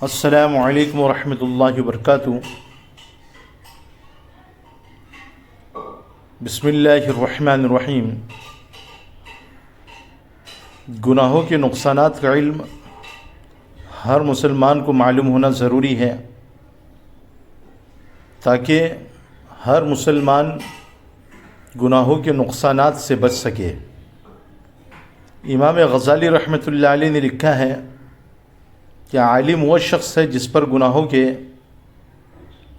السلام علیکم ورحمۃ اللہ وبرکاتہ۔ بسم اللہ الرحمن الرحیم۔ گناہوں کے نقصانات کا علم ہر مسلمان کو معلوم ہونا ضروری ہے تاکہ ہر مسلمان گناہوں کے نقصانات سے بچ سکے۔ امام غزالی رحمۃ اللہ علیہ نے لکھا ہے کہ عالم وہ شخص ہے جس پر گناہوں کے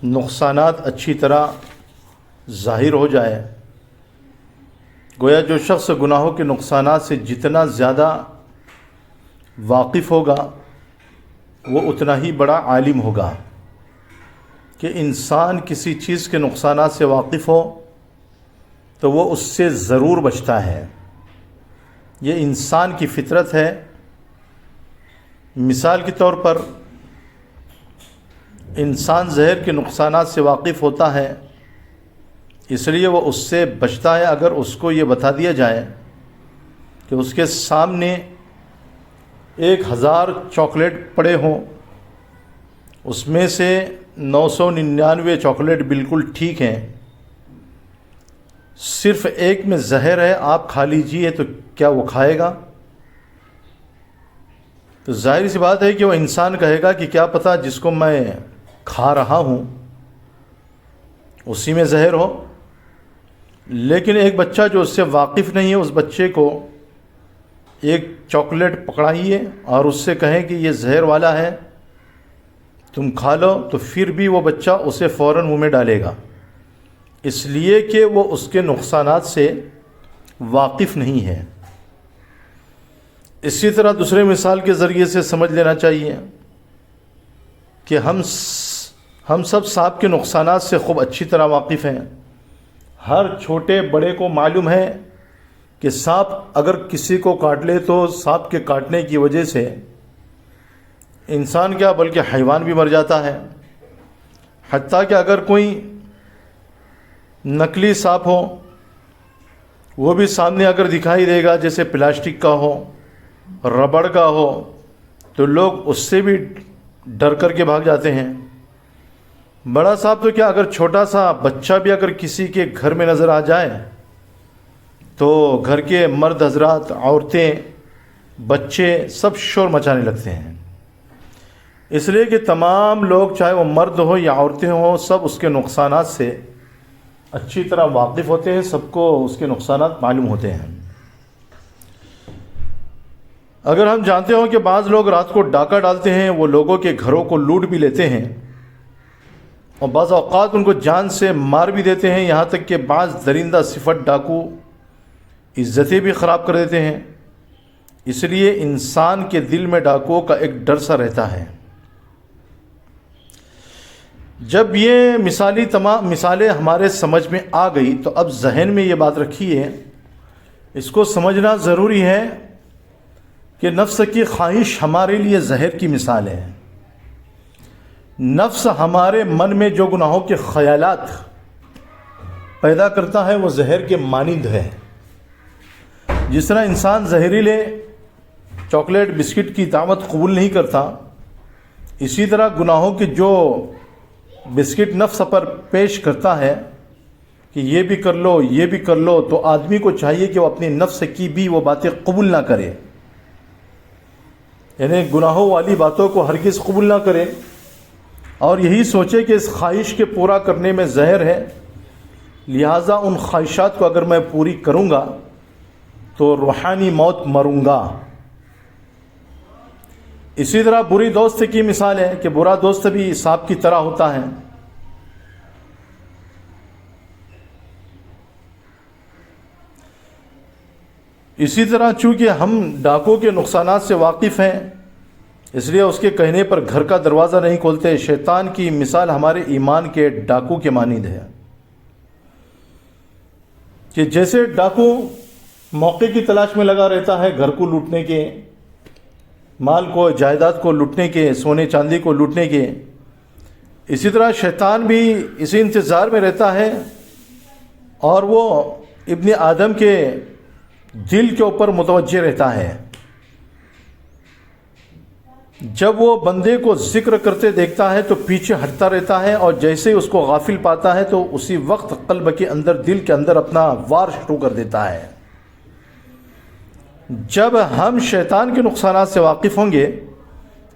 نقصانات اچھی طرح ظاہر ہو جائے۔ گویا جو شخص گناہوں کے نقصانات سے جتنا زیادہ واقف ہوگا وہ اتنا ہی بڑا عالم ہوگا۔ کہ انسان کسی چیز کے نقصانات سے واقف ہو تو وہ اس سے ضرور بچتا ہے، یہ انسان کی فطرت ہے۔ مثال کے طور پر انسان زہر کے نقصانات سے واقف ہوتا ہے، اس لیے وہ اس سے بچتا ہے۔ اگر اس کو یہ بتا دیا جائے کہ اس کے سامنے 1000 چاکلیٹ پڑے ہوں، اس میں سے 999 چاکلیٹ بالکل ٹھیک ہیں، صرف ایک میں زہر ہے، آپ کھا لیجئے، تو کیا وہ کھائے گا؟ تو ظاہر سی بات ہے کہ وہ انسان کہے گا کہ کیا پتہ جس کو میں کھا رہا ہوں اسی میں زہر ہو۔ لیکن ایک بچہ جو اس سے واقف نہیں ہے، اس بچے کو ایک چاکلیٹ پکڑائیے اور اس سے کہیں کہ یہ زہر والا ہے، تم کھا لو، تو پھر بھی وہ بچہ اسے فوراً منہ میں ڈالے گا، اس لیے کہ وہ اس کے نقصانات سے واقف نہیں ہے۔ اسی طرح دوسرے مثال کے ذریعے سے سمجھ لینا چاہیے کہ ہم سب سانپ کے نقصانات سے خوب اچھی طرح واقف ہیں۔ ہر چھوٹے بڑے کو معلوم ہے کہ سانپ اگر کسی کو کاٹ لے تو سانپ کے کاٹنے کی وجہ سے انسان کیا بلکہ حیوان بھی مر جاتا ہے۔ حتیٰ کہ اگر کوئی نکلی سانپ ہو وہ بھی سامنے اگر دکھائی دے گا، جیسے پلاسٹک کا ہو، ربڑ کا ہو، تو لوگ اس سے بھی ڈر کر کے بھاگ جاتے ہیں۔ بڑا سانپ تو کیا، اگر چھوٹا سا بچہ بھی اگر کسی کے گھر میں نظر آ جائے تو گھر کے مرد حضرات، عورتیں، بچے سب شور مچانے لگتے ہیں، اس لیے کہ تمام لوگ، چاہے وہ مرد ہو یا عورتیں ہوں، سب اس کے نقصانات سے اچھی طرح واقف ہوتے ہیں، سب کو اس کے نقصانات معلوم ہوتے ہیں۔ اگر ہم جانتے ہوں کہ بعض لوگ رات کو ڈاکہ ڈالتے ہیں، وہ لوگوں کے گھروں کو لوٹ بھی لیتے ہیں اور بعض اوقات ان کو جان سے مار بھی دیتے ہیں، یہاں تک کہ بعض درندہ صفت ڈاکو عزتیں بھی خراب کر دیتے ہیں، اس لیے انسان کے دل میں ڈاکوؤں کا ایک ڈر سا رہتا ہے۔ جب یہ تمام مثالیں ہمارے سمجھ میں آ گئی تو اب ذہن میں یہ بات رکھیے، اس کو سمجھنا ضروری ہے کہ نفس کی خواہش ہمارے لیے زہر کی مثال ہے۔ نفس ہمارے من میں جو گناہوں کے خیالات پیدا کرتا ہے وہ زہر کے مانند ہے۔ جس طرح انسان زہریلے چاکلیٹ بسکٹ کی دعوت قبول نہیں کرتا، اسی طرح گناہوں کے جو بسکٹ نفس پر پیش کرتا ہے کہ یہ بھی کر لو، یہ بھی کر لو، تو آدمی کو چاہیے کہ وہ اپنے نفس کی بھی وہ باتیں قبول نہ کرے، یعنی گناہوں والی باتوں کو ہرگز قبول نہ کرے، اور یہی سوچے کہ اس خواہش کے پورا کرنے میں زہر ہے، لہٰذا ان خواہشات کو اگر میں پوری کروں گا تو روحانی موت مروں گا۔ اسی طرح بری دوست کی مثال ہے کہ برا دوست بھی سانپ کی طرح ہوتا ہے۔ اسی طرح چونکہ ہم ڈاکوں کے نقصانات سے واقف ہیں، اس لیے اس کے کہنے پر گھر کا دروازہ نہیں کھولتے۔ شیطان کی مثال ہمارے ایمان کے ڈاکو کے مانند ہے کہ جیسے ڈاکو موقع کی تلاش میں لگا رہتا ہے گھر کو لوٹنے کے، مال کو، جائیداد کو لوٹنے کے، سونے چاندی کو لوٹنے کے، اسی طرح شیطان بھی اسی انتظار میں رہتا ہے اور وہ ابن آدم کے دل کے اوپر متوجہ رہتا ہے۔ جب وہ بندے کو ذکر کرتے دیکھتا ہے تو پیچھے ہٹتا رہتا ہے، اور جیسے ہی اس کو غافل پاتا ہے تو اسی وقت قلب کے اندر، دل کے اندر اپنا وار شروع کر دیتا ہے۔ جب ہم شیطان کے نقصانات سے واقف ہوں گے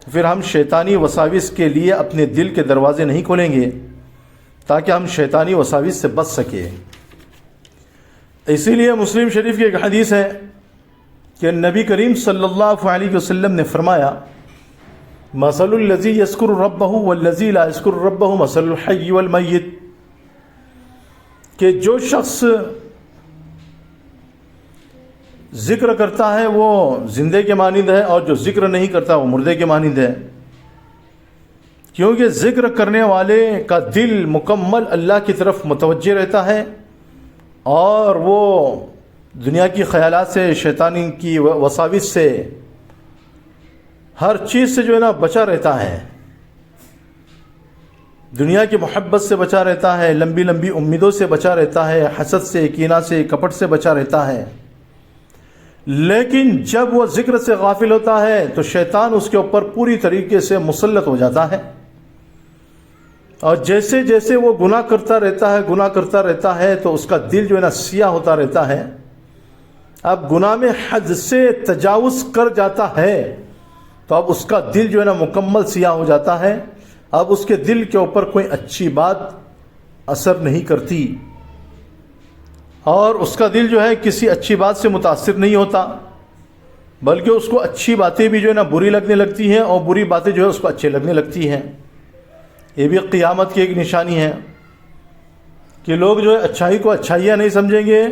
پھر ہم شیطانی وساوس کے لیے اپنے دل کے دروازے نہیں کھولیں گے تاکہ ہم شیطانی وساوس سے بچ سکیں۔ اسی لیے مسلم شریف کی ایک حدیث ہے کہ نبی کریم صلی اللہ علیہ وسلم نے فرمایا، مثل الذی یذکر ربہ والذی لا یذکر ربہ مثل الحی والمیت، کہ جو شخص ذکر کرتا ہے وہ زندے کے مانند ہے، اور جو ذکر نہیں کرتا وہ مردے کے مانند ہے، کیونکہ ذکر کرنے والے کا دل مکمل اللہ کی طرف متوجہ رہتا ہے، اور وہ دنیا کی خیالات سے، شیطانی کی وساوس سے، ہر چیز سے جو ہے نا بچا رہتا ہے، دنیا کی محبت سے بچا رہتا ہے، لمبی لمبی امیدوں سے بچا رہتا ہے، حسد سے، کینہ سے، کپٹ سے بچا رہتا ہے۔ لیکن جب وہ ذکر سے غافل ہوتا ہے تو شیطان اس کے اوپر پوری طریقے سے مسلط ہو جاتا ہے، اور جیسے جیسے وہ گناہ کرتا رہتا ہے تو اس کا دل جو ہے نا سیاہ ہوتا رہتا ہے۔ اب گناہ میں حد سے تجاوز کر جاتا ہے تو اب اس کا دل جو ہے نا مکمل سیاہ ہو جاتا ہے، اب اس کے دل کے اوپر کوئی اچھی بات اثر نہیں کرتی، اور اس کا دل جو ہے کسی اچھی بات سے متاثر نہیں ہوتا، بلکہ اس کو اچھی باتیں بھی جو ہے نا بری لگنے لگتی ہیں، اور بری باتیں جو ہے اس کو اچھے لگنے لگتی ہیں۔ یہ بھی قیامت کی ایک نشانی ہے کہ لوگ جو ہے اچھائی کو اچھائیاں نہیں سمجھیں گے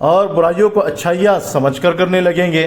اور برائیوں کو اچھائیاں سمجھ کر کرنے لگیں گے۔